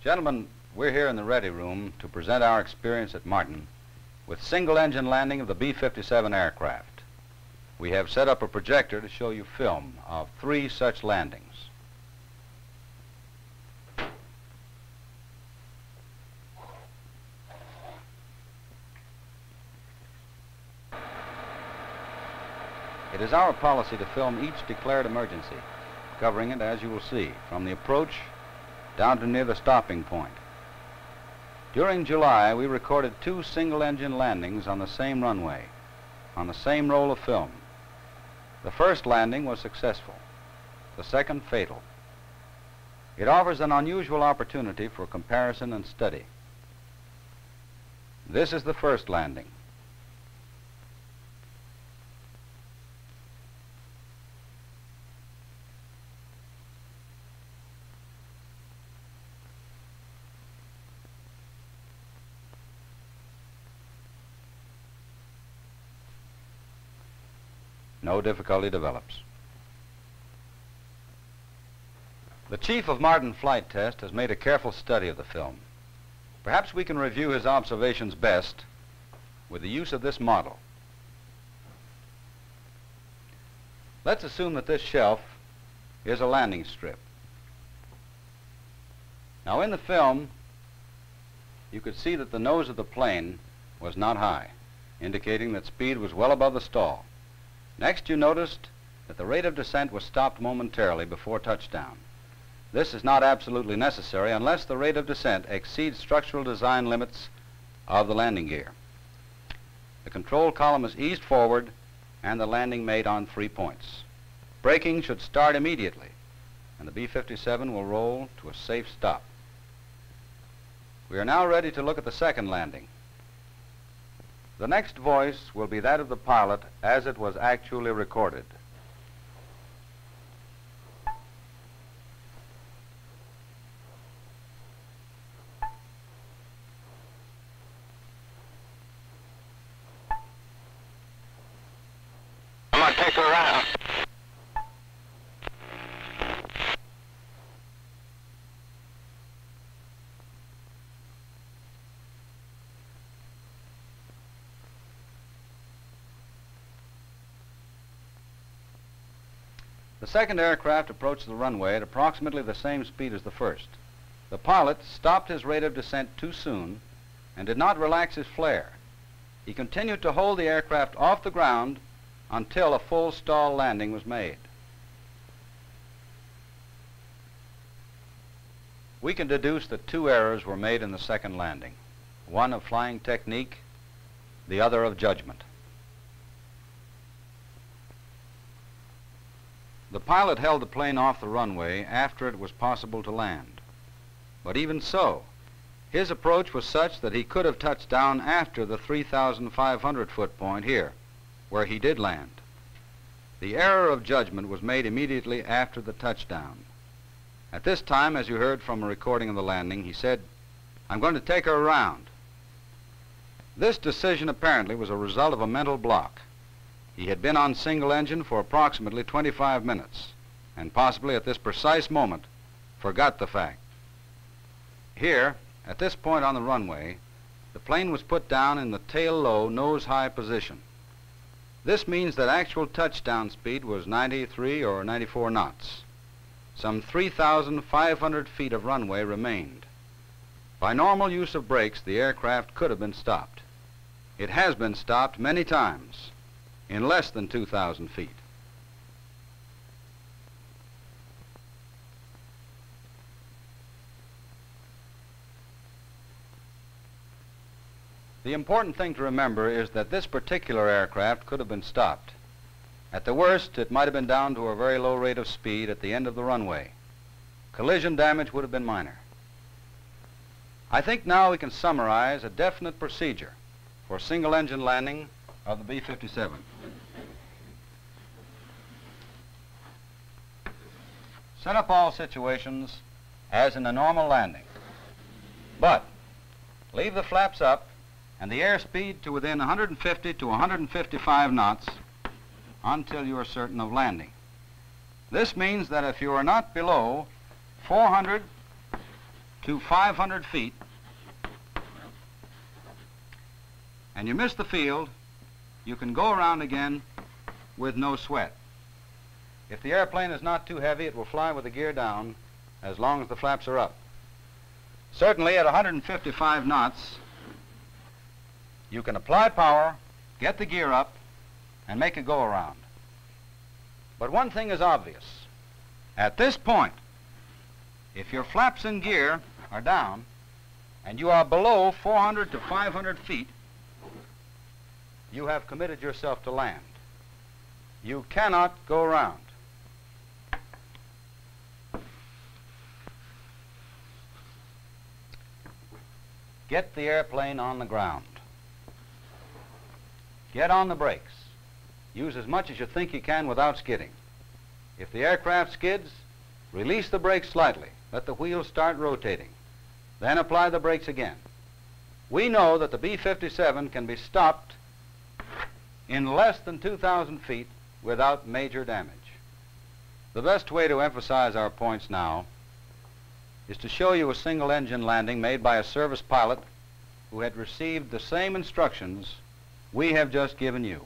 Gentlemen, we're here in the ready room to present our experience at Martin with single-engine landing of the B-57 aircraft. We have set up a projector to show you film of 3 such landings. It is our policy to film each declared emergency, covering it, as you will see, from the approach down to near the stopping point. During July, we recorded 2 single-engine landings on the same runway, on the same roll of film. The first landing was successful, the second fatal. It offers an unusual opportunity for comparison and study. This is the first landing. No difficulty develops. The chief of Martin Flight Test has made a careful study of the film. Perhaps we can review his observations best with the use of this model. Let's assume that this shelf is a landing strip. Now, in the film, you could see that the nose of the plane was not high, indicating that speed was well above the stall. Next, you noticed that the rate of descent was stopped momentarily before touchdown. This is not absolutely necessary unless the rate of descent exceeds structural design limits of the landing gear. The control column is eased forward and the landing made on 3 points. Braking should start immediately, and the B-57 will roll to a safe stop. We are now ready to look at the second landing. The next voice will be that of the pilot as it was actually recorded. I'm gonna take her around. The second aircraft approached the runway at approximately the same speed as the first. The pilot stopped his rate of descent too soon and did not relax his flare. He continued to hold the aircraft off the ground until a full stall landing was made. We can deduce that 2 errors were made in the second landing, one of flying technique, the other of judgment. The pilot held the plane off the runway after it was possible to land. But even so, his approach was such that he could have touched down after the 3,500-foot point here, where he did land. The error of judgment was made immediately after the touchdown. At this time, as you heard from a recording of the landing, he said, "I'm going to take her around." This decision apparently was a result of a mental block. He had been on single engine for approximately 25 minutes, and possibly at this precise moment forgot the fact. Here, at this point on the runway, the plane was put down in the tail-low, nose-high position. This means that actual touchdown speed was 93 or 94 knots. Some 3,500 feet of runway remained. By normal use of brakes, the aircraft could have been stopped. It has been stopped many times in less than 2,000 feet. The important thing to remember is that this particular aircraft could have been stopped. At the worst, it might have been down to a very low rate of speed at the end of the runway. Collision damage would have been minor. I think now we can summarize a definite procedure for single-engine landing of the B-57. Set up all situations as in a normal landing, but leave the flaps up and the airspeed to within 150 to 155 knots until you are certain of landing. This means that if you are not below 400 to 500 feet and you miss the field, you can go around again with no sweat. If the airplane is not too heavy, it will fly with the gear down as long as the flaps are up. Certainly at 155 knots, you can apply power, get the gear up, and make it go around. But one thing is obvious. At this point, if your flaps and gear are down and you are below 400 to 500 feet, you have committed yourself to land. You cannot go around. Get the airplane on the ground. Get on the brakes. Use as much as you think you can without skidding. If the aircraft skids, release the brakes slightly. Let the wheels start rotating. Then apply the brakes again. We know that the B-57 can be stopped in less than 2,000 feet without major damage. The best way to emphasize our points now is to show you a single-engine landing made by a service pilot who had received the same instructions we have just given you.